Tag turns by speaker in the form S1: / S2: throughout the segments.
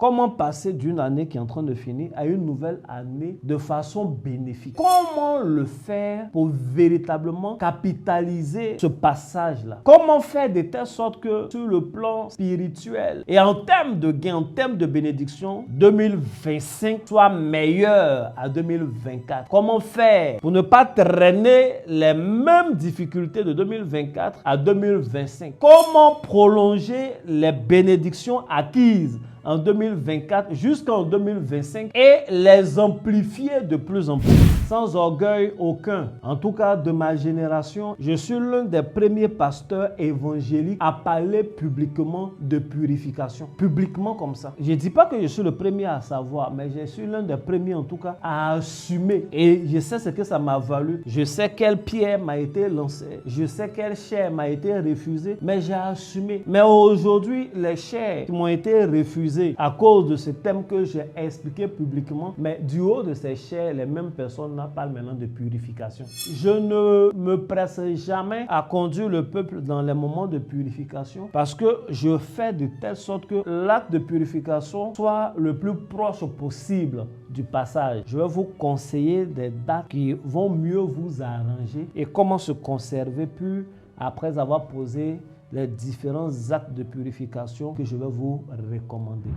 S1: Comment passer d'une année qui est en train de finir à une nouvelle année de façon bénéfique? Comment le faire pour véritablement capitaliser ce passage-là? Comment faire de telle sorte que sur le plan spirituel et en termes de gain, en termes de bénédiction, 2025 soit meilleur à 2024? Comment faire pour ne pas traîner les mêmes difficultés de 2024 à 2025? Comment prolonger les bénédictions acquises en 2024 jusqu'en 2025 et les amplifier de plus en plus, sans orgueil aucun. En tout cas, de ma génération, je suis l'un des premiers pasteurs évangéliques à parler publiquement de purification. Publiquement comme ça. Je ne dis pas que je suis le premier à savoir, mais je suis l'un des premiers en tout cas à assumer. Et je sais ce que ça m'a valu. Je sais quelle pierre m'a été lancée. Je sais quelle chair m'a été refusée, mais j'ai assumé. Mais aujourd'hui, les chairs qui m'ont été refusées à cause de ce thème que j'ai expliqué publiquement, mais du haut de ces chairs, les mêmes personnes parlent maintenant de purification. Je ne me presse jamais à conduire le peuple dans les moments de purification parce que je fais de telle sorte que l'acte de purification soit le plus proche possible du passage. Je vais vous conseiller des dates qui vont mieux vous arranger et comment se conserver pur après avoir posé les différents actes de purification que je vais vous recommander.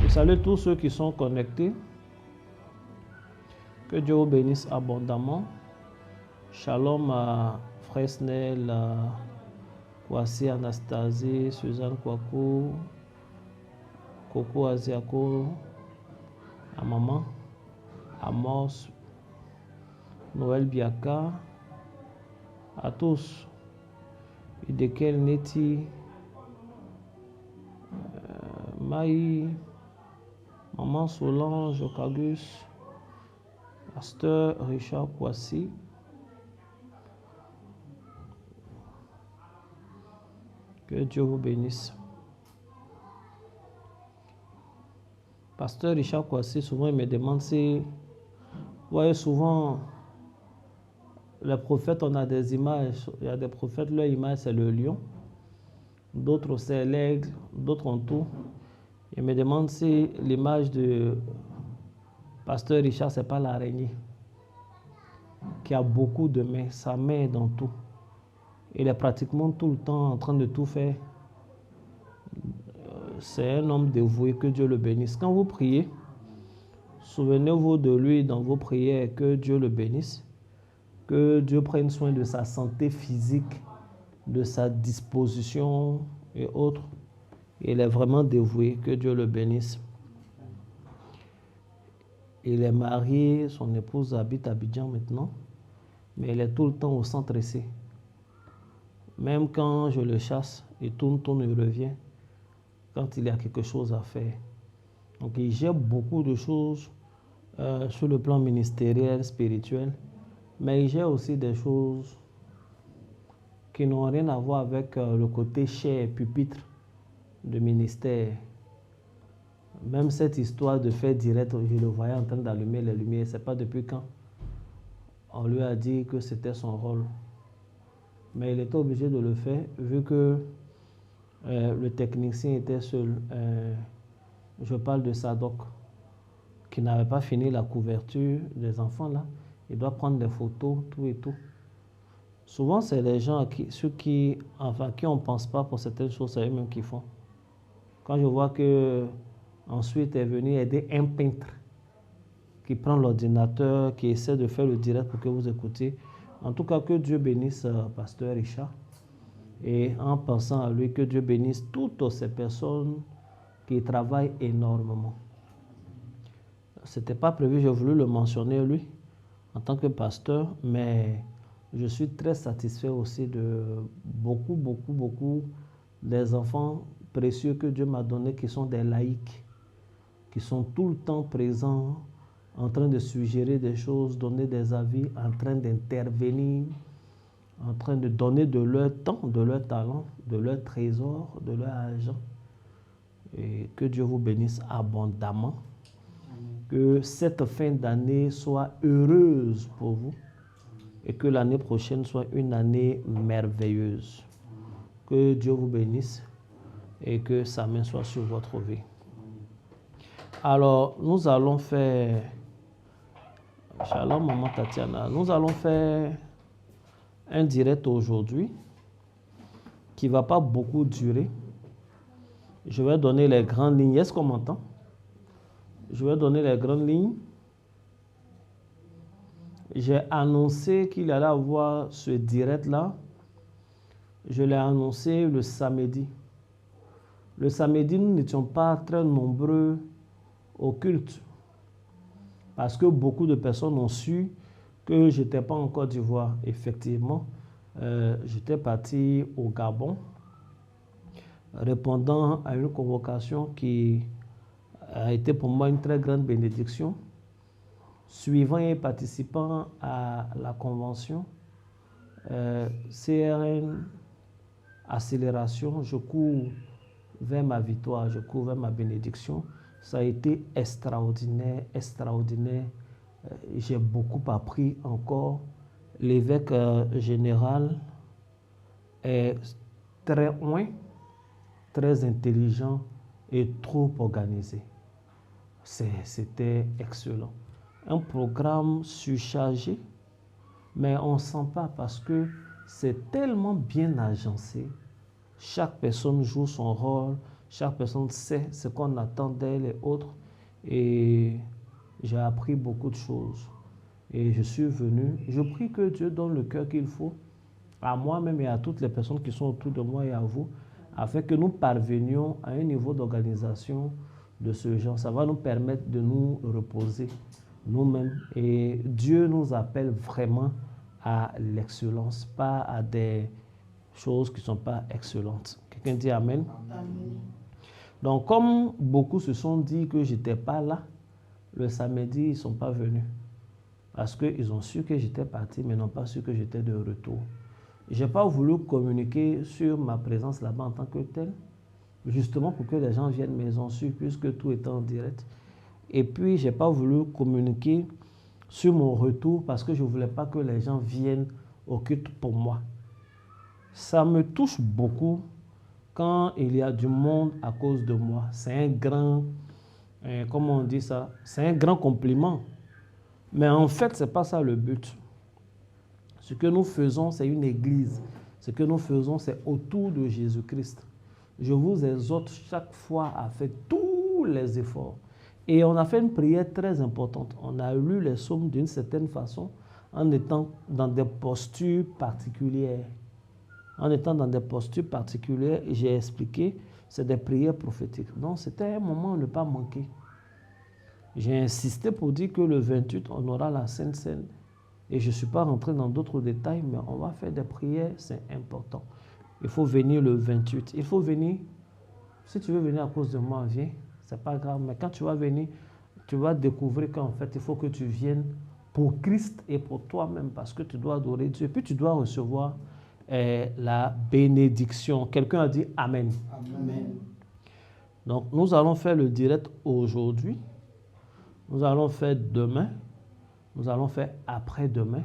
S1: Je salue tous ceux qui sont connectés. Que Dieu vous bénisse abondamment. Shalom à Fresnel, Kwasi Anastasie, Suzanne Kwaku, Coco Aziako, à Maman, Amos, Noël Biaka, à tous. Idekel Neti, Maï, Maman Solange, Ocagus, Pasteur Richard Kwasi, que Dieu vous bénisse. Pasteur Richard Kwasi, souvent il me demande si, vous voyez souvent, les prophètes, on a des images. Il y a des prophètes, leur image c'est le lion. D'autres c'est l'aigle, d'autres ont tout. Il me demande si l'image de Pasteur Richard, c'est pas l'araignée. Qui a beaucoup de mains, sa main est dans tout. Il est pratiquement tout le temps en train de tout faire. C'est un homme dévoué, que Dieu le bénisse. Quand vous priez, souvenez-vous de lui dans vos prières, que Dieu le bénisse. Que Dieu prenne soin de sa santé physique, de sa disposition et autres. Il est vraiment dévoué, que Dieu le bénisse. Il est marié, son épouse habite à Abidjan maintenant, mais il est tout le temps au centre ici. Même quand je le chasse, il tourne, il revient, quand il y a quelque chose à faire. Donc il gère beaucoup de choses sur le plan ministériel, spirituel, mais il gère aussi des choses qui n'ont rien à voir avec le côté chair, pupitre de ministère. Même cette histoire de fait direct, je le voyais en train d'allumer les lumières, c'est pas depuis quand. On lui a dit que c'était son rôle. Mais il était obligé de le faire vu que le technicien était seul. Je parle de Sadok, qui n'avait pas fini la couverture des enfants là. Il doit prendre des photos, tout et tout. Souvent, c'est les gens ceux qui on ne pense pas pour certaines choses, c'est eux-mêmes qui font. Quand je vois que ensuite est venu aider un peintre qui prend l'ordinateur, qui essaie de faire le direct pour que vous écoutiez. En tout cas, que Dieu bénisse Pasteur Richard. Et en pensant à lui, que Dieu bénisse toutes ces personnes qui travaillent énormément. Ce n'était pas prévu, j'ai voulu le mentionner lui, en tant que pasteur, mais je suis très satisfait aussi de beaucoup des enfants précieux que Dieu m'a donnés qui sont des laïcs, qui sont tout le temps présents, en train de suggérer des choses, donner des avis, en train d'intervenir, en train de donner de leur temps, de leur talent, de leur trésor, de leur argent. Et que Dieu vous bénisse abondamment. Que cette fin d'année soit heureuse pour vous et que l'année prochaine soit une année merveilleuse. Que Dieu vous bénisse et que sa main soit sur votre vie. Alors, nous allons faire... Shalom, maman Tatiana. Nous allons faire un direct aujourd'hui qui ne va pas beaucoup durer. Je vais donner les grandes lignes. Est-ce qu'on m'entend? Je vais donner les grandes lignes. J'ai annoncé qu'il allait avoir ce direct-là. Je l'ai annoncé le samedi. Le samedi, nous n'étions pas très nombreux au culte parce que beaucoup de personnes ont su que je n'étais pas en Côte d'Ivoire. Effectivement, j'étais parti au Gabon répondant à une convocation qui a été pour moi une très grande bénédiction. Suivant et participant à la convention CRN Accélération, je cours vers ma victoire, je cours vers ma bénédiction. Ça a été extraordinaire, extraordinaire. J'ai beaucoup appris encore. L'évêque général est très loin, très intelligent et trop organisé. C'était excellent. Un programme surchargé, mais on ne sent pas parce que c'est tellement bien agencé. Chaque personne joue son rôle, chaque personne sait ce qu'on attend d'elle et autres. Et j'ai appris beaucoup de choses. Et je suis venu. Je prie que Dieu donne le cœur qu'il faut à moi-même et à toutes les personnes qui sont autour de moi et à vous, afin que nous parvenions à un niveau d'organisation de ce genre. Ça va nous permettre de nous reposer nous-mêmes. Et Dieu nous appelle vraiment à l'excellence, pas à des choses qui ne sont pas excellentes. Quelqu'un dit Amen? Amen. Donc, comme beaucoup se sont dit que je n'étais pas là, le samedi, ils ne sont pas venus. Parce qu'ils ont su que j'étais parti, mais n'ont pas su que j'étais de retour. Je n'ai pas voulu communiquer sur ma présence là-bas en tant que tel, justement pour que les gens viennent, mais ils ont su puisque tout était en direct. Et puis, je n'ai pas voulu communiquer sur mon retour parce que je ne voulais pas que les gens viennent au culte pour moi. Ça me touche beaucoup quand il y a du monde à cause de moi. C'est un grand, comment on dit ça? C'est un grand compliment. Mais en fait, ce n'est pas ça le but. Ce que nous faisons, c'est une église. Ce que nous faisons, c'est autour de Jésus-Christ. Je vous exhorte chaque fois à faire tous les efforts. Et on a fait une prière très importante. On a lu les psaumes d'une certaine façon en étant dans des postures particulières. En étant dans des postures particulières, j'ai expliqué, c'est des prières prophétiques. Donc, c'était un moment à ne pas manquer. J'ai insisté pour dire que le 28, on aura la Sainte Seine. Et je ne suis pas rentré dans d'autres détails, mais on va faire des prières, c'est important. Il faut venir le 28. Il faut venir. Si tu veux venir à cause de moi, viens. Ce n'est pas grave. Mais quand tu vas venir, tu vas découvrir qu'en fait, il faut que tu viennes pour Christ et pour toi-même parce que tu dois adorer Dieu. Et puis tu dois recevoir la bénédiction. Quelqu'un a dit Amen. Amen. Donc, nous allons faire le direct aujourd'hui. Nous allons faire demain. Nous allons faire après-demain.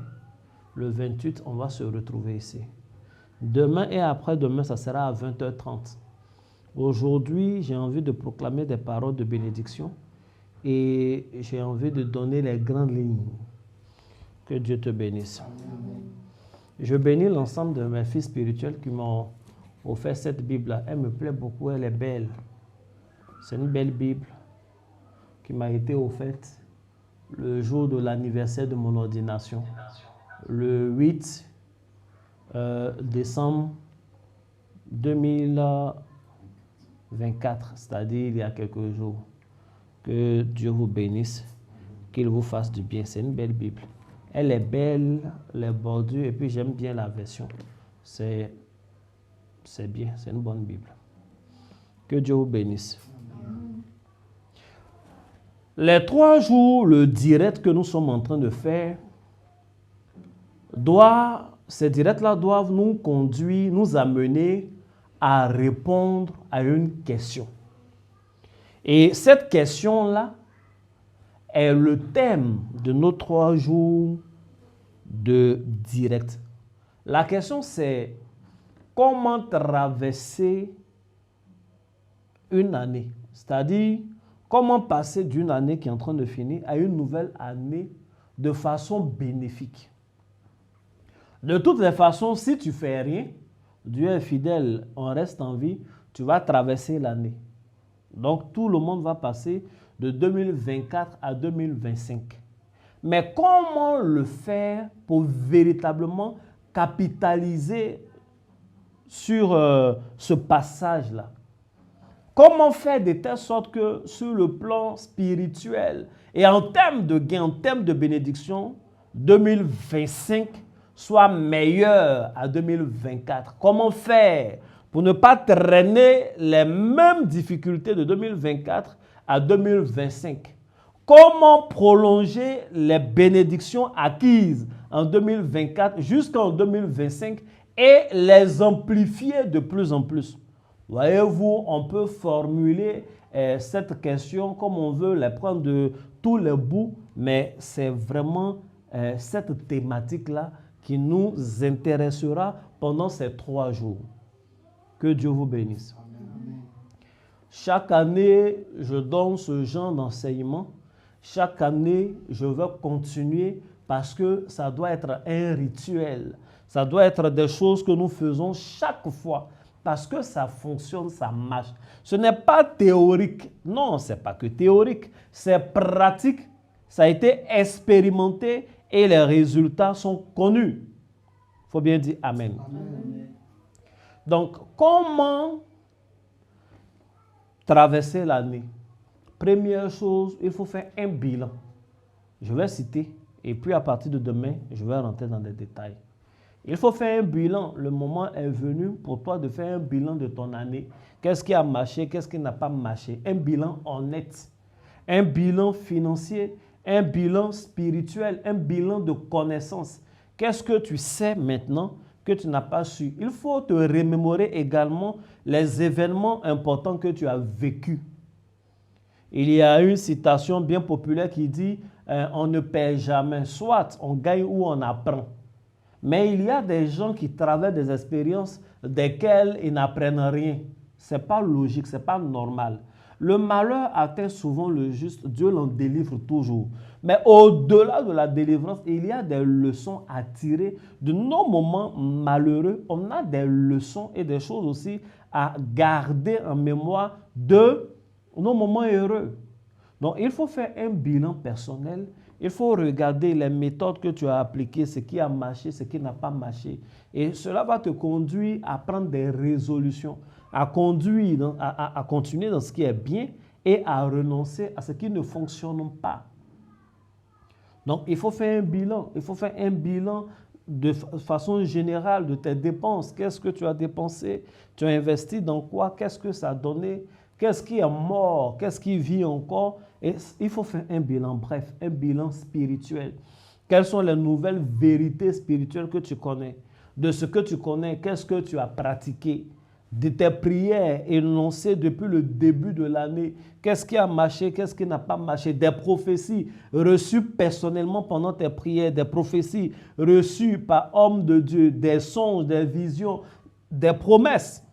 S1: Le 28, on va se retrouver ici. Demain et après-demain, ça sera à 20h30. Aujourd'hui, j'ai envie de proclamer des paroles de bénédiction et j'ai envie de donner les grandes lignes. Que Dieu te bénisse. Amen. Je bénis l'ensemble de mes filles spirituelles qui m'ont offert cette Bible-là. Elle me plaît beaucoup, elle est belle. C'est une belle Bible qui m'a été offerte le jour de l'anniversaire de mon ordination, le 8 décembre 2024, c'est-à-dire il y a quelques jours. Que Dieu vous bénisse, qu'il vous fasse du bien. C'est une belle Bible. Elle est belle, les bordures, et puis j'aime bien la version. C'est bien, c'est une bonne Bible. Que Dieu vous bénisse. Les 3 jours, le direct que nous sommes en train de faire, ces directs-là doivent nous conduire, nous amener à répondre à une question. Et cette question-là est le thème de nos 3 jours de direct. La question, c'est comment traverser une année, c'est-à-dire Comment passer d'une année qui est en train de finir à une nouvelle année de façon bénéfique? De toutes les façons, si tu ne fais rien, Dieu est fidèle, on reste en vie, tu vas traverser l'année. Donc, tout le monde va passer de 2024 à 2025. Mais comment le faire pour véritablement capitaliser sur ce passage-là? Comment faire de telle sorte que sur le plan spirituel et en termes de gain, en termes de bénédiction, 2025 soit meilleur à 2024? Comment faire pour ne pas traîner les mêmes difficultés de 2024 à 2025? Comment prolonger les bénédictions acquises en 2024 jusqu'en 2025 et les amplifier de plus en plus? Voyez-vous, on peut formuler cette question comme on veut, les prendre de tous les bouts, mais c'est vraiment cette thématique-là qui nous intéressera pendant ces 3 jours. Que Dieu vous bénisse. Amen. Chaque année, je donne ce genre d'enseignement. Chaque année, je veux continuer parce que ça doit être un rituel. Ça doit être des choses que nous faisons chaque fois. Parce que ça fonctionne, ça marche. Ce n'est pas théorique. Non, ce n'est pas que théorique. C'est pratique. Ça a été expérimenté et les résultats sont connus. Il faut bien dire Amen. Amen. Donc, comment traverser l'année? Première chose, il faut faire un bilan. Je vais citer et puis à partir de demain, je vais rentrer dans des détails. Il faut faire un bilan. Le moment est venu pour toi de faire un bilan de ton année. Qu'est-ce qui a marché, qu'est-ce qui n'a pas marché? Un bilan honnête, un bilan financier, un bilan spirituel, un bilan de connaissances. Qu'est-ce que tu sais maintenant que tu n'as pas su? Il faut te remémorer également les événements importants que tu as vécus. Il y a une citation bien populaire qui dit on ne perd jamais, soit on gagne ou on apprend. Mais il y a des gens qui traversent des expériences desquelles ils n'apprennent rien. Ce n'est pas logique, ce n'est pas normal. Le malheur atteint souvent le juste, Dieu l'en délivre toujours. Mais au-delà de la délivrance, il y a des leçons à tirer de nos moments malheureux. On a des leçons et des choses aussi à garder en mémoire de nos moments heureux. Donc, il faut faire un bilan personnel. Il faut regarder les méthodes que tu as appliquées, ce qui a marché, ce qui n'a pas marché. Et cela va te conduire à prendre des résolutions, à continuer dans ce qui est bien et à renoncer à ce qui ne fonctionne pas. Donc, il faut faire un bilan. Il faut faire un bilan de façon générale de tes dépenses. Qu'est-ce que tu as dépensé? Tu as investi dans quoi? Qu'est-ce que ça a donné? Qu'est-ce qui est mort? Qu'est-ce qui vit encore? Et il faut faire un bilan, bref, un bilan spirituel. Quelles sont les nouvelles vérités spirituelles que tu connais? De ce que tu connais, qu'est-ce que tu as pratiqué? De tes prières énoncées depuis le début de l'année, qu'est-ce qui a marché, qu'est-ce qui n'a pas marché? Des prophéties reçues personnellement pendant tes prières, des prophéties reçues par hommes de Dieu, des songes, des visions, des promesses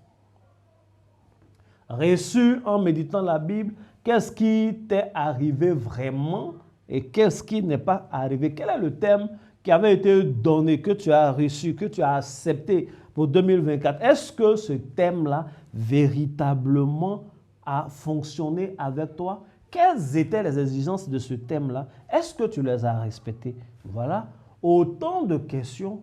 S1: reçues en méditant la Bible. Qu'est-ce qui t'est arrivé vraiment et qu'est-ce qui n'est pas arrivé? Quel est le thème qui avait été donné, que tu as reçu, que tu as accepté pour 2024? Est-ce que ce thème-là véritablement a fonctionné avec toi? Quelles étaient les exigences de ce thème-là? Est-ce que tu les as respectées? Voilà autant de questions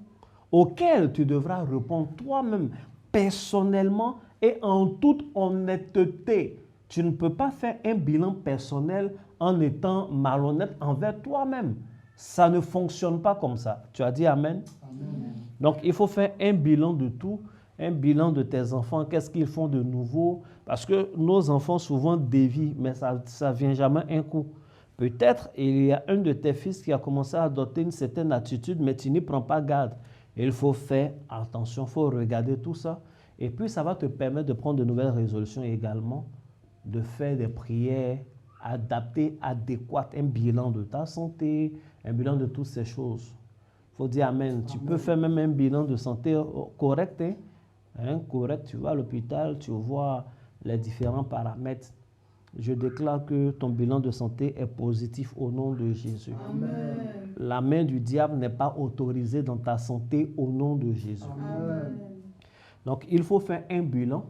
S1: auxquelles tu devras répondre toi-même, personnellement et en toute honnêteté. Tu ne peux pas faire un bilan personnel en étant malhonnête envers toi-même. Ça ne fonctionne pas comme ça. Tu as dit Amen? Amen. Donc, il faut faire un bilan de tout, un bilan de tes enfants. Qu'est-ce qu'ils font de nouveau? Parce que nos enfants souvent dévient, mais ça ne vient jamais un coup. Peut-être il y a un de tes fils qui a commencé à adopter une certaine attitude, mais tu n'y prends pas garde. Il faut faire attention, il faut regarder tout ça. Et puis, ça va te permettre de prendre de nouvelles résolutions également, de faire des prières adaptées, adéquates, un bilan de ta santé, un bilan de toutes ces choses. Il faut dire Amen. Amen. Tu peux faire même un bilan de santé correct. Correct, tu vas à l'hôpital, tu vois les différents paramètres. Je déclare que ton bilan de santé est positif au nom de Jésus.
S2: Amen.
S1: La main du diable n'est pas autorisée dans ta santé au nom de Jésus.
S2: Amen.
S1: Donc, il faut faire un bilan.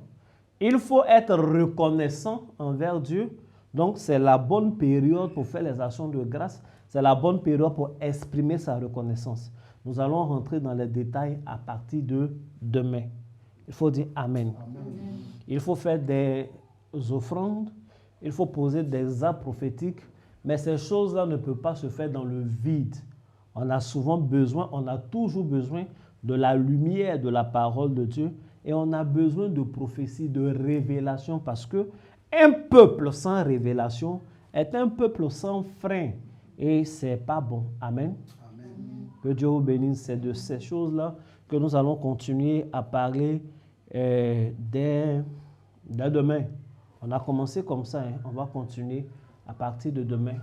S1: Il faut être reconnaissant envers Dieu. Donc, c'est la bonne période pour faire les actions de grâce. C'est la bonne période pour exprimer sa reconnaissance. Nous allons rentrer dans les détails à partir de demain. Il faut dire Amen.
S2: Amen.
S1: Il faut faire des offrandes. Il faut poser des actes prophétiques. Mais ces choses-là ne peuvent pas se faire dans le vide. On a souvent besoin, on a toujours besoin de la lumière de la parole de Dieu. Et on a besoin de prophétie, de révélation, parce que un peuple sans révélation est un peuple sans frein. Et ce n'est pas bon. Amen.
S2: Amen.
S1: Que Dieu vous bénisse. C'est de ces choses-là que nous allons continuer à parler dès demain. On a commencé comme ça. On va continuer à partir de demain.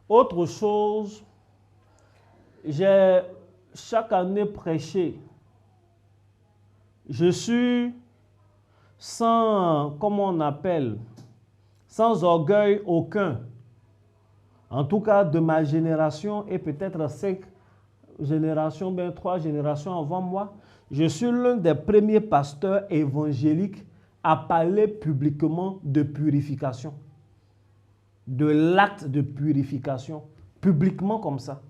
S1: Autre chose, j'ai chaque année prêché. Je suis sans, comment on appelle, sans orgueil aucun. En tout cas, de ma génération et peut-être 5 générations, bien 3 générations avant moi, je suis l'un des premiers pasteurs évangéliques à parler publiquement de purification, de l'acte de purification, publiquement comme ça.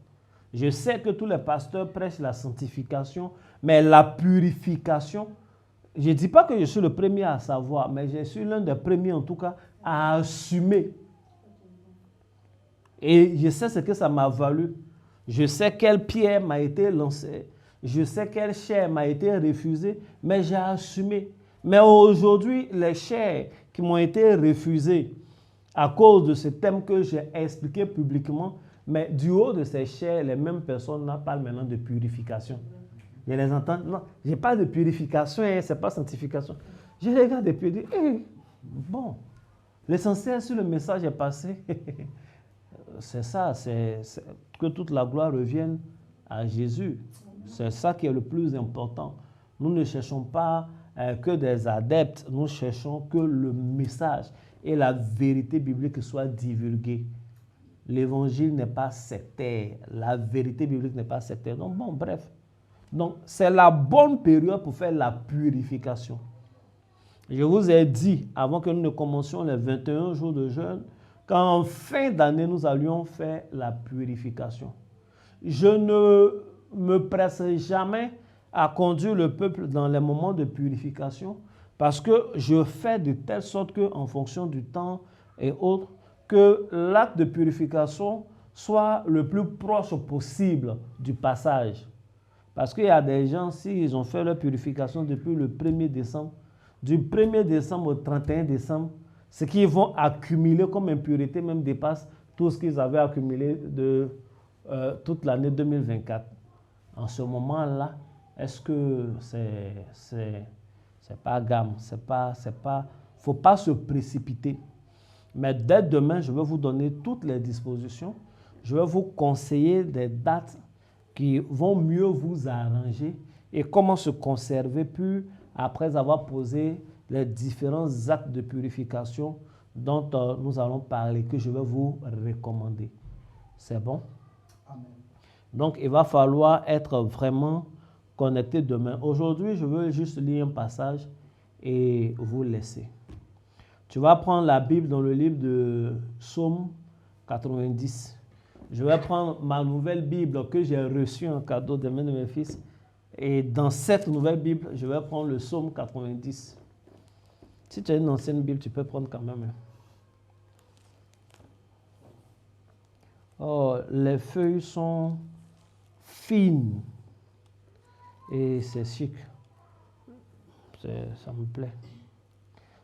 S1: Je sais que tous les pasteurs prêchent la sanctification, mais la purification, je ne dis pas que je suis le premier à savoir, mais je suis l'un des premiers en tout cas à assumer. Et je sais ce que ça m'a valu. Je sais quelle pierre m'a été lancée. Je sais quelle chair m'a été refusée, mais j'ai assumé. Mais aujourd'hui, les chairs qui m'ont été refusées à cause de ce thème que j'ai expliqué publiquement, mais du haut de ces chairs, les mêmes personnes parlent maintenant de purification. Je les entends. Non, je n'ai pas de purification, hein, ce n'est pas sanctification. Je les regarde et puis je dis, bon, l'essentiel sur le message est passé. C'est ça, c'est que toute la gloire revienne à Jésus. C'est ça qui est le plus important. Nous ne cherchons pas que des adeptes, nous cherchons que le message et la vérité biblique soient divulgués. L'évangile n'est pas sectaire, la vérité biblique n'est pas sectaire. Donc bon, bref. Donc c'est la bonne période pour faire la purification. Je vous ai dit, avant que nous ne commencions les 21 jours de jeûne, qu'en fin d'année, nous allions faire la purification. Je ne me presse jamais à conduire le peuple dans les moments de purification parce que je fais de telle sorte qu'en fonction du temps et autres, que l'acte de purification soit le plus proche possible du passage. Parce qu'il y a des gens, s'ils ont fait leur purification depuis le 1er décembre, du 1er décembre au 31 décembre, ce qu'ils vont accumuler comme impureté même dépasse tout ce qu'ils avaient accumulé de toute l'année 2024. En ce moment-là, est-ce que c'est pas gamme, faut pas se précipiter. Mais dès demain, je vais vous donner toutes les dispositions. Je vais vous conseiller des dates qui vont mieux vous arranger et comment se conserver pur après avoir posé les différents actes de purification dont nous allons parler, que je vais vous recommander. C'est bon?
S2: Amen.
S1: Donc, il va falloir être vraiment connecté demain. Aujourd'hui, je veux juste lire un passage et vous laisser. Tu vas prendre la Bible dans le livre de Psaume 90. Je vais prendre ma nouvelle Bible que j'ai reçue en cadeau de mes fils. Et dans cette nouvelle Bible, je vais prendre le Psaume 90. Si tu as une ancienne Bible, tu peux prendre quand même. Oh, les feuilles sont fines et c'est chic. Ça me plaît.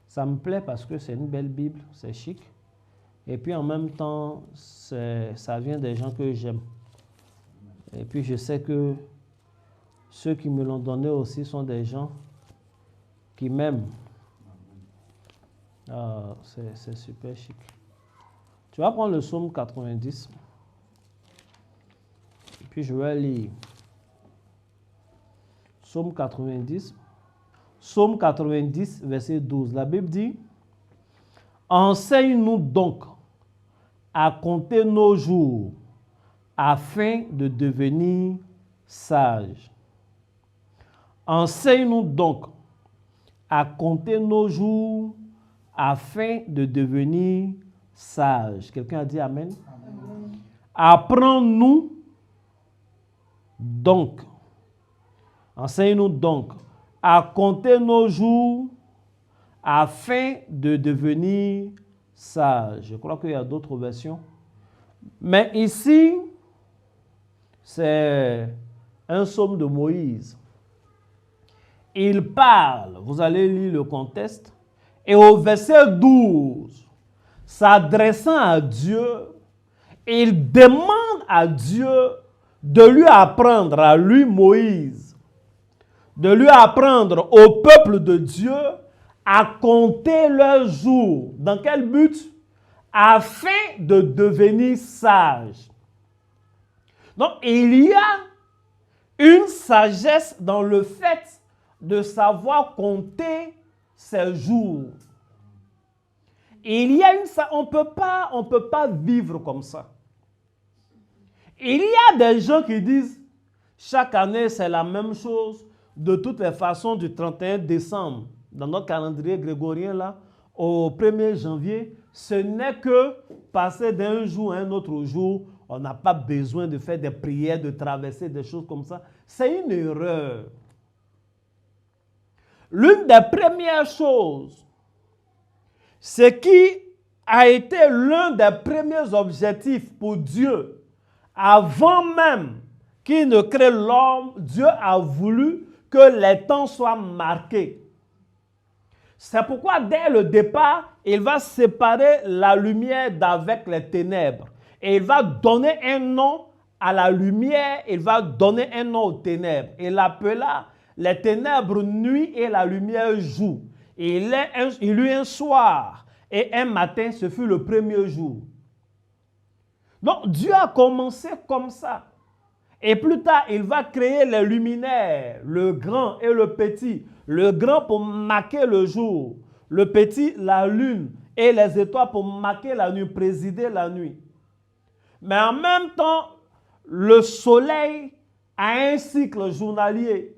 S1: Ça me plaît parce que c'est une belle Bible, c'est chic. Et puis en même temps, ça vient des gens que j'aime. Et puis je sais que ceux qui me l'ont donné aussi sont des gens qui m'aiment. Ah, c'est super chic. Tu vas prendre le psaume 90. Et puis je vais lire. Psaume 90. Psaume 90, verset 12. La Bible dit: Enseigne-nous donc à compter nos jours afin de devenir sages. Enseigne-nous donc à compter nos jours afin de devenir sages. Quelqu'un a dit Amen? Amen. Apprends-nous donc, enseigne-nous donc à compter nos jours afin de devenir sages. Je crois qu'il y a d'autres versions. Mais ici, c'est un psaume de Moïse. Il parle, vous allez lire le contexte, et au verset 12, s'adressant à Dieu, il demande à Dieu de lui apprendre, à lui Moïse, de lui apprendre au peuple de Dieu à compter leurs jours. Dans quel but? Afin de devenir sage. Donc, il y a une sagesse dans le fait de savoir compter ses jours. Il y a on ne peut pas vivre comme ça. Il y a des gens qui disent, chaque année c'est la même chose, de toutes les façons du 31 décembre, dans notre calendrier grégorien là, au 1er janvier, ce n'est que passer d'un jour à un autre jour, on n'a pas besoin de faire des prières, de traverser des choses comme ça. C'est une erreur. L'une des premières choses, ce qui a été l'un des premiers objectifs pour Dieu, avant même qu'il ne crée l'homme, Dieu a voulu que les temps soient marqués. C'est pourquoi dès le départ, il va séparer la lumière d'avec les ténèbres. Et il va donner un nom à la lumière, il va donner un nom aux ténèbres. Il appela les ténèbres nuit et la lumière jour. Il eut un soir et un matin, ce fut le premier jour. Donc Dieu a commencé comme ça. Et plus tard, il va créer les luminaires, le grand et le petit. Le grand pour marquer le jour, le petit la lune et les étoiles pour marquer la nuit, présider la nuit. Mais en même temps, le soleil a un cycle journalier.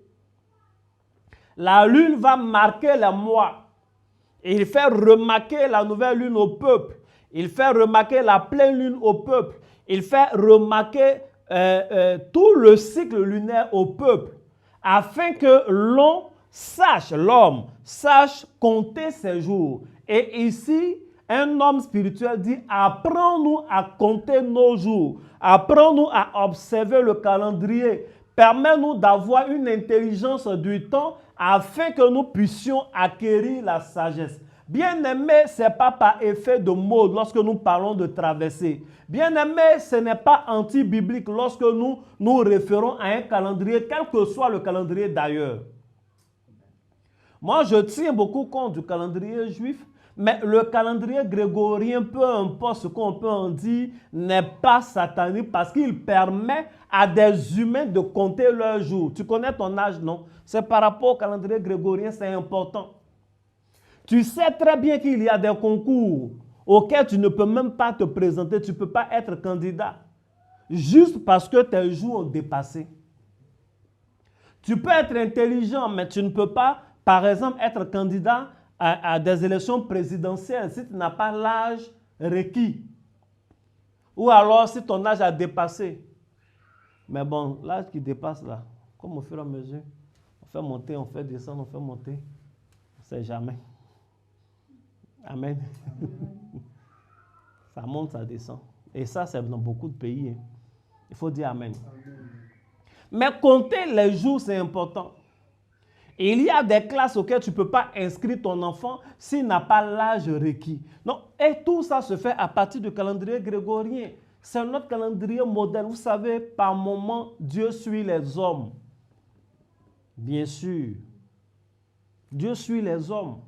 S1: La lune va marquer les mois. Et il fait remarquer la nouvelle lune au peuple. Il fait remarquer la pleine lune au peuple. Il fait remarquer tout le cycle lunaire au peuple. Afin que l'homme sache compter ses jours. Et ici, un homme spirituel dit, apprends-nous à compter nos jours. Apprends-nous à observer le calendrier. Permets-nous d'avoir une intelligence du temps afin que nous puissions acquérir la sagesse. Bien-aimé, ce n'est pas par effet de mode lorsque nous parlons de traversée. Bien-aimé, ce n'est pas anti-biblique lorsque nous nous référons à un calendrier, quel que soit le calendrier d'ailleurs. Moi, je tiens beaucoup compte du calendrier juif, mais le calendrier grégorien, peu importe ce qu'on peut en dire, n'est pas satanique parce qu'il permet à des humains de compter leurs jours. Tu connais ton âge, non? C'est par rapport au calendrier grégorien, c'est important. Tu sais très bien qu'il y a des concours auxquels tu ne peux même pas te présenter, tu ne peux pas être candidat, juste parce que tes jours ont dépassé. Tu peux être intelligent, mais tu ne peux pas, par exemple, être candidat à des élections présidentielles si tu n'as pas l'âge requis. Ou alors si ton âge a dépassé. Mais bon, l'âge qui dépasse là, comme au fur et à mesure, on fait monter, on fait descendre, on fait monter, on ne sait jamais. Amen. Ça monte, ça descend. Et ça, c'est dans beaucoup de pays. Hein. Il faut dire Amen. Mais compter les jours, c'est important. Et il y a des classes auxquelles tu ne peux pas inscrire ton enfant s'il n'a pas l'âge requis. Donc, et tout ça se fait à partir du calendrier grégorien. C'est notre calendrier modèle. Vous savez, par moment, Dieu suit les hommes. Bien sûr. Dieu suit les hommes.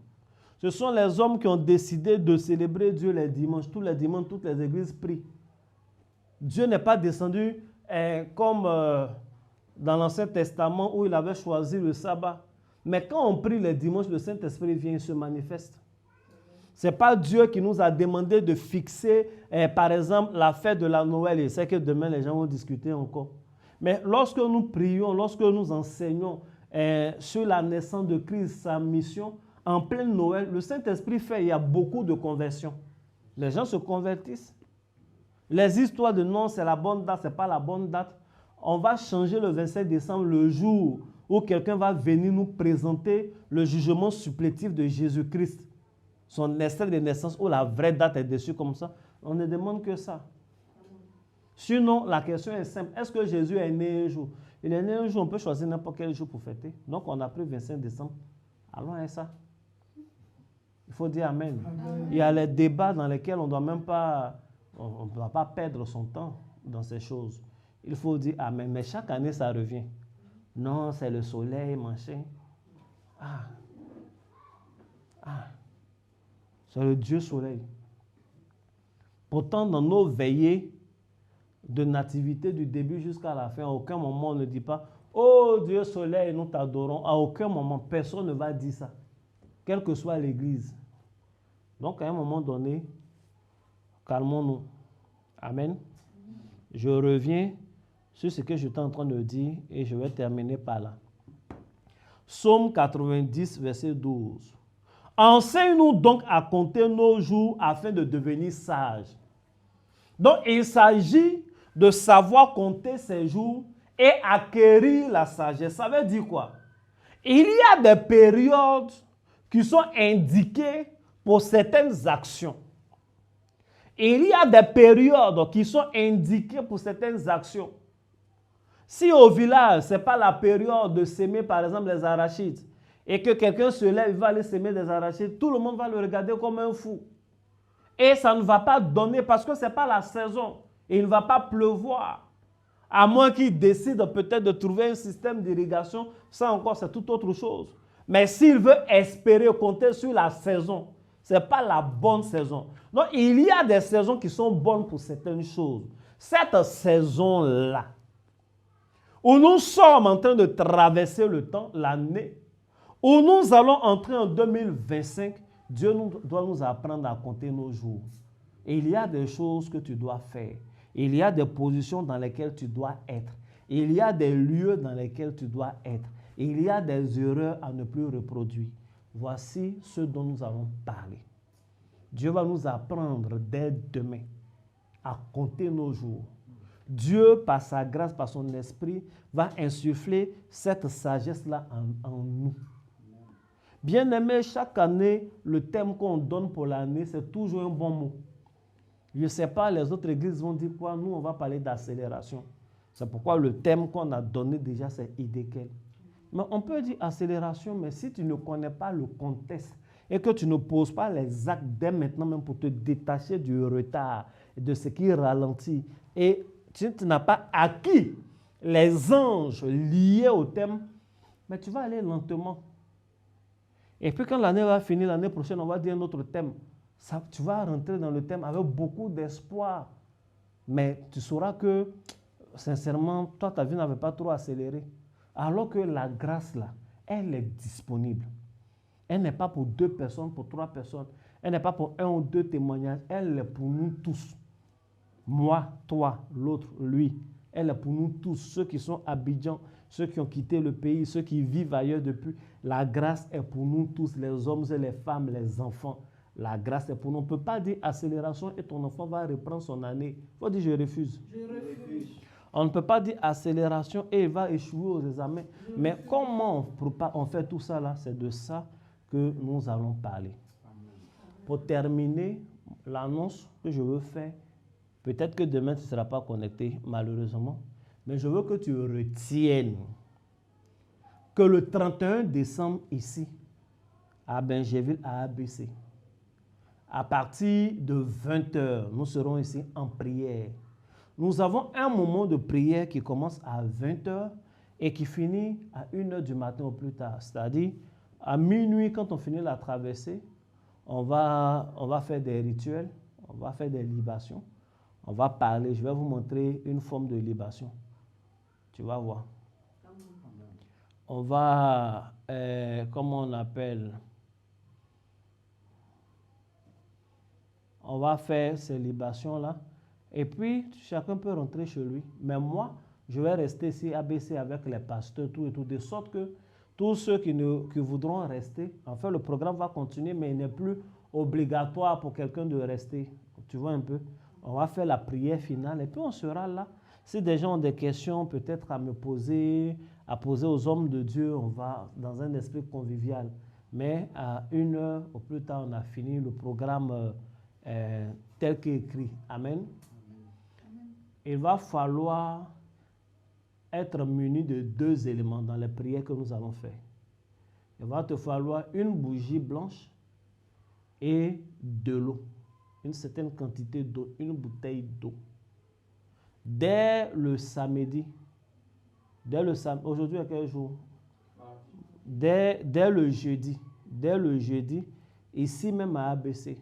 S1: Ce sont les hommes qui ont décidé de célébrer Dieu les dimanches. Tous les dimanches, toutes les églises prient. Dieu n'est pas descendu comme dans l'Ancien Testament où il avait choisi le sabbat. Mais quand on prie les dimanches, le Saint-Esprit vient et se manifeste. Ce n'est pas Dieu qui nous a demandé de fixer, par exemple, la fête de la Noël. Et c'est que demain, les gens vont discuter encore. Mais lorsque nous prions, lorsque nous enseignons sur la naissance de Christ, sa mission, en plein Noël, le Saint-Esprit fait, il y a beaucoup de conversions. Les gens se convertissent. Les histoires de non, c'est la bonne date, ce n'est pas la bonne date. On va changer le 25 décembre, le jour où quelqu'un va venir nous présenter le jugement supplétif de Jésus-Christ. Son extrait de naissance où la vraie date est dessus comme ça. On ne demande que ça. Sinon, la question est simple. Est-ce que Jésus est né un jour? Il est né un jour, on peut choisir n'importe quel jour pour fêter. Donc, on a pris 25 décembre. Allons à ça. Il faut dire Amen. Amen. Il y a les débats dans lesquels on ne doit même pas, on ne doit pas perdre son temps dans ces choses. Il faut dire Amen. Mais chaque année, ça revient. Non, c'est le soleil, machin. C'est le Dieu soleil. Pourtant, dans nos veillées de nativité du début jusqu'à la fin, à aucun moment on ne dit pas « Oh Dieu soleil, nous t'adorons ». À aucun moment, personne ne va dire ça, quelle que soit l'église. Donc, à un moment donné, calmons-nous. Amen. Je reviens sur ce que j'étais en train de dire et je vais terminer par là. Psaume 90, verset 12. Enseigne-nous donc à compter nos jours afin de devenir sages. Donc, il s'agit de savoir compter ses jours et acquérir la sagesse. Ça veut dire quoi? Il y a des périodes qui sont indiquées pour certaines actions. Il y a des périodes qui sont indiquées pour certaines actions. Si au village, ce n'est pas la période de s'aimer, par exemple, les arachides, et que quelqu'un se lève, il va aller s'aimer des arachides, tout le monde va le regarder comme un fou. Et ça ne va pas donner parce que ce n'est pas la saison. Et il ne va pas pleuvoir. À moins qu'il décide peut-être de trouver un système d'irrigation, ça encore c'est toute autre chose. Mais s'il veut espérer compter sur la saison, ce n'est pas la bonne saison. Donc il y a des saisons qui sont bonnes pour certaines choses. Cette saison-là, où nous sommes en train de traverser le temps, l'année, où nous allons entrer en 2025, Dieu doit nous apprendre à compter nos jours. Et il y a des choses que tu dois faire. Il y a des positions dans lesquelles tu dois être. Il y a des lieux dans lesquels tu dois être. Il y a des erreurs à ne plus reproduire. Voici ce dont nous allons parler. Dieu va nous apprendre dès demain à compter nos jours. Dieu, par sa grâce, par son esprit, va insuffler cette sagesse-là en nous. Bien-aimé, chaque année, le thème qu'on donne pour l'année, c'est toujours un bon mot. Je ne sais pas, les autres églises vont dire quoi? Nous, on va parler d'accélération. C'est pourquoi le thème qu'on a donné déjà, c'est idéquel. Mais on peut dire accélération, mais si tu ne connais pas le contexte et que tu ne poses pas les actes dès maintenant même pour te détacher du retard et de ce qui ralentit, et tu n'as pas acquis les anges liés au thème, mais tu vas aller lentement. Et puis quand l'année va finir, l'année prochaine, on va dire un autre thème. Ça, tu vas rentrer dans le thème avec beaucoup d'espoir. Mais tu sauras que, sincèrement, toi, ta vie n'avait pas trop accéléré. Alors que la grâce, là, elle est disponible. Elle n'est pas pour 2 personnes, pour 3 personnes. Elle n'est pas pour 1 ou 2 témoignages. Elle est pour nous tous. Moi, toi, l'autre, lui. Elle est pour nous tous, ceux qui sont à Abidjan, ceux qui ont quitté le pays, ceux qui vivent ailleurs depuis. La grâce est pour nous tous, les hommes et les femmes, les enfants. La grâce est pour nous. On ne peut pas dire accélération et ton enfant va reprendre son année. Il faut dire je refuse. Je refuse. On ne peut pas dire accélération et il va échouer aux examens. Mais comment on fait tout ça là? C'est de ça que nous allons parler. Pour terminer, l'annonce que je veux faire, peut-être que demain tu ne seras pas connecté, malheureusement, mais je veux que tu retiennes que le 31 décembre ici, à Benjéville, à ABC, à partir de 20h, nous serons ici en prière. Nous avons un moment de prière qui commence à 20h et qui finit à 1h du matin au plus tard. C'est-à-dire, à minuit, quand on finit la traversée, on va faire des rituels, on va faire des libations, on va parler. Je vais vous montrer une forme de libation. Tu vas voir. On va, comment on appelle, on va faire ces libations-là. Et puis, chacun peut rentrer chez lui. Mais moi, je vais rester ici ABC avec les pasteurs, tout et tout, de sorte que tous ceux qui voudront rester, en fait, le programme va continuer, mais il n'est plus obligatoire pour quelqu'un de rester. Tu vois un peu? On va faire la prière finale et puis on sera là. Si des gens ont des questions peut-être à me poser, à poser aux hommes de Dieu, on va dans un esprit convivial. Mais à 1h au plus tard, on a fini le programme tel qu'écrit. Amen. Il va falloir être muni de 2 éléments dans les prières que nous allons faire. Il va te falloir une bougie blanche et de l'eau. Une certaine quantité d'eau, une bouteille d'eau. Dès le samedi, aujourd'hui à quel jour? Dès le jeudi, ici même à ABC,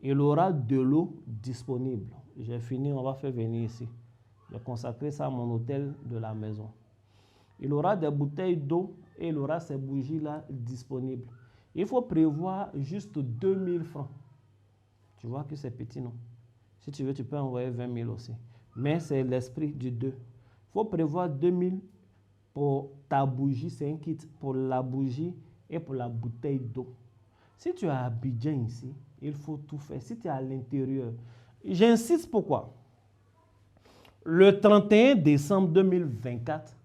S1: il aura de l'eau disponible. J'ai fini, on va faire venir ici. J'ai consacré ça à mon hôtel de la maison. Il aura des bouteilles d'eau et il aura ces bougies-là disponibles. Il faut prévoir juste 2000 francs. Tu vois que c'est petit, non? Si tu veux, tu peux envoyer 20 000 aussi. Mais c'est l'esprit du 2. Il faut prévoir 2000 pour ta bougie, c'est un kit pour la bougie et pour la bouteille d'eau. Si tu es à Abidjan ici, il faut tout faire. Si tu es à l'intérieur, j'insiste pourquoi? Le 31 décembre 2024,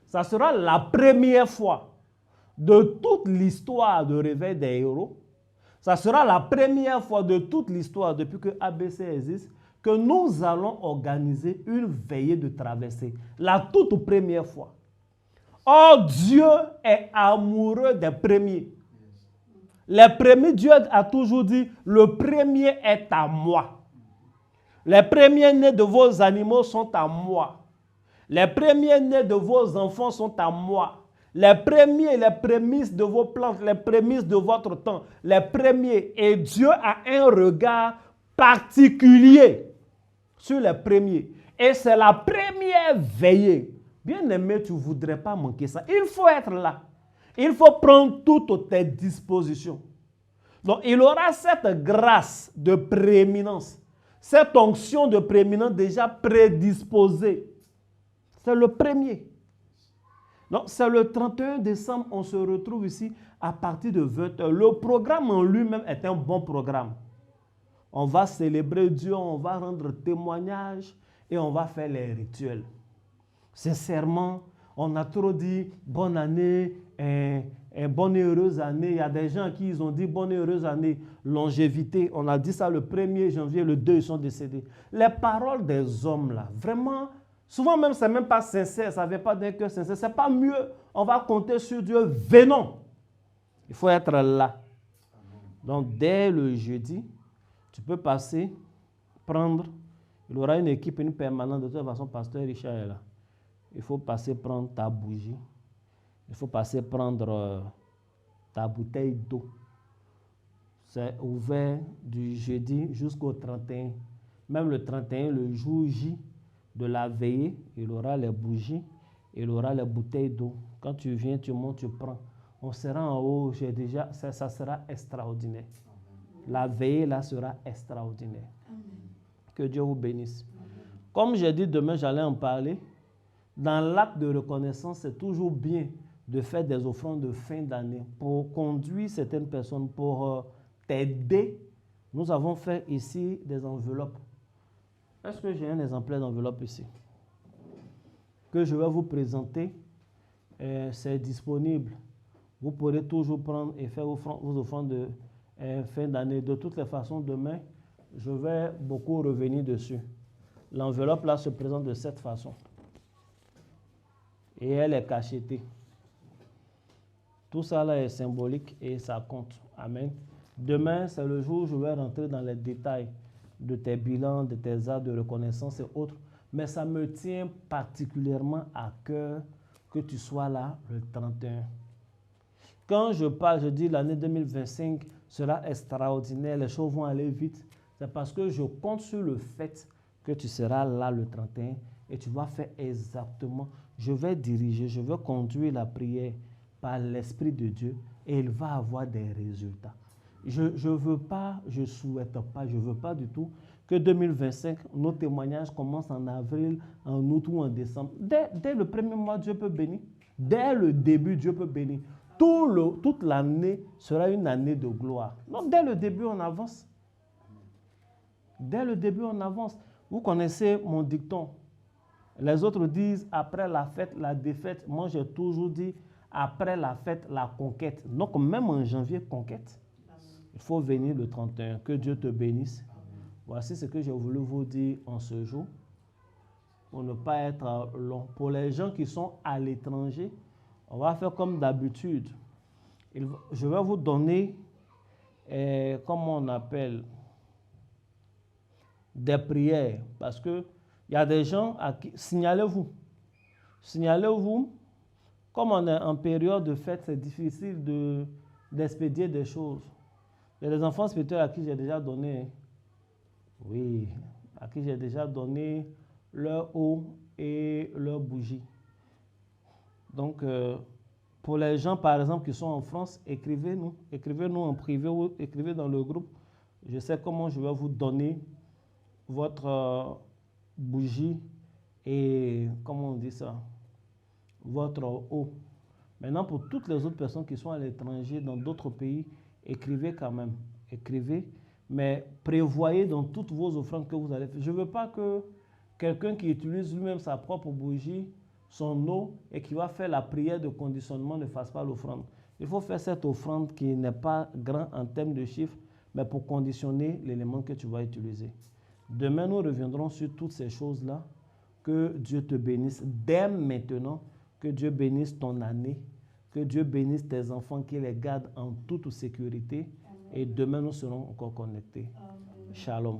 S1: ça sera la première fois de toute l'histoire de Réveil des héros. Ça sera la première fois de toute l'histoire depuis que ABC existe que nous allons organiser une veillée de traversée. La toute première fois. Or, Dieu est amoureux des premiers. Les premiers, Dieu a toujours dit, le premier est à moi. Les premiers nés de vos animaux sont à moi. Les premiers nés de vos enfants sont à moi. Les premiers, les prémices de vos plantes, les prémices de votre temps, les premiers. Et Dieu a un regard particulier sur les premiers. Et c'est la première veillée. Bien-aimé, tu ne voudrais pas manquer ça. Il faut être là. Il faut prendre toutes tes dispositions. Donc, il aura cette grâce de prééminence, cette onction de prééminence déjà prédisposée. C'est le premier. Donc, c'est le 31 décembre, on se retrouve ici à partir de 20h. Le programme en lui-même est un bon programme. On va célébrer Dieu, on va rendre témoignage et on va faire les rituels. Sincèrement, on a trop dit bonne année, bonne et heureuse année. Il y a des gens qui ils ont dit bonne et heureuse année, longévité. On a dit ça le 1er janvier, le 2, ils sont décédés. Les paroles des hommes là, vraiment, souvent même, ce n'est même pas sincère, ça ne veut pas d'un cœur sincère. Ce n'est pas mieux, on va compter sur Dieu, venons. Il faut être là. Donc, dès le jeudi, tu peux passer, prendre, il y aura une équipe, une permanente, de toute façon, pasteur Richard est là. Il faut passer prendre ta bougie. Il faut passer prendre ta bouteille d'eau. C'est ouvert du jeudi jusqu'au 31. Même le 31, le jour J de la veillée, il aura les bougies, il aura les bouteilles d'eau. Quand tu viens, tu montes, tu prends. On sera en haut, ça sera extraordinaire. La veillée là sera extraordinaire. Que Dieu vous bénisse. Comme j'ai dit demain, j'allais en parler. Dans l'acte de reconnaissance, c'est toujours bien de faire des offrandes de fin d'année pour conduire certaines personnes, pour t'aider. Nous avons fait ici des enveloppes. Est-ce que j'ai un exemplaire d'enveloppe ici que je vais vous présenter? C'est disponible. Vous pourrez toujours prendre et faire vos offrandes de fin d'année. De toutes les façons, demain, je vais beaucoup revenir dessus. L'enveloppe là se présente de cette façon. Et elle est cachetée. Tout ça là est symbolique et ça compte. Amen. Demain, c'est le jour où je vais rentrer dans les détails de tes bilans, de tes actes de reconnaissance et autres. Mais ça me tient particulièrement à cœur que tu sois là le 31. Quand je parle, je dis l'année 2025 sera extraordinaire, les choses vont aller vite. C'est parce que je compte sur le fait que tu seras là le 31 et tu vas faire exactement. Je vais diriger, je vais conduire la prière par l'Esprit de Dieu et il va avoir des résultats. Je ne veux pas, je ne souhaite pas, je ne veux pas du tout que 2025, nos témoignages commencent en avril, en août ou en décembre. Dès le premier mois, Dieu peut bénir. Dès le début, Dieu peut bénir. Toute l'année sera une année de gloire. Donc, dès le début, on avance. Dès le début, on avance. Vous connaissez mon dicton. Les autres disent après la fête, la défaite. Moi, j'ai toujours dit après la fête, la conquête. Donc, même en janvier, conquête. Il faut venir le 31. Que Dieu te bénisse. Voici ce que j'ai voulu vous dire en ce jour. Pour ne pas être long. Pour les gens qui sont à l'étranger, on va faire comme d'habitude. Je vais vous donner, comment on appelle, des prières. Parce qu'il y a des gens à qui... Signalez-vous. Signalez-vous. Comme on est en période de fête, c'est difficile d'expédier des choses. Il y a des enfants spirituels à qui j'ai déjà donné. Oui, à qui j'ai déjà donné leur eau et leur bougie. Donc, pour les gens, par exemple, qui sont en France, écrivez-nous. Écrivez-nous en privé ou écrivez dans le groupe. Je sais comment je vais vous donner votre bougie et, comment on dit ça, votre eau. Maintenant, pour toutes les autres personnes qui sont à l'étranger, dans d'autres pays, écrivez quand même. Écrivez, mais prévoyez dans toutes vos offrandes que vous allez faire. Je ne veux pas que quelqu'un qui utilise lui-même sa propre bougie, son eau, et qui va faire la prière de conditionnement ne fasse pas l'offrande. Il faut faire cette offrande qui n'est pas grand en termes de chiffres, mais pour conditionner l'élément que tu vas utiliser. Demain, nous reviendrons sur toutes ces choses-là. Que Dieu te bénisse dès maintenant. Que Dieu bénisse ton année. Que Dieu bénisse tes enfants, qu'il les garde en toute sécurité. Amen. Et demain, nous serons encore connectés. Amen. Shalom.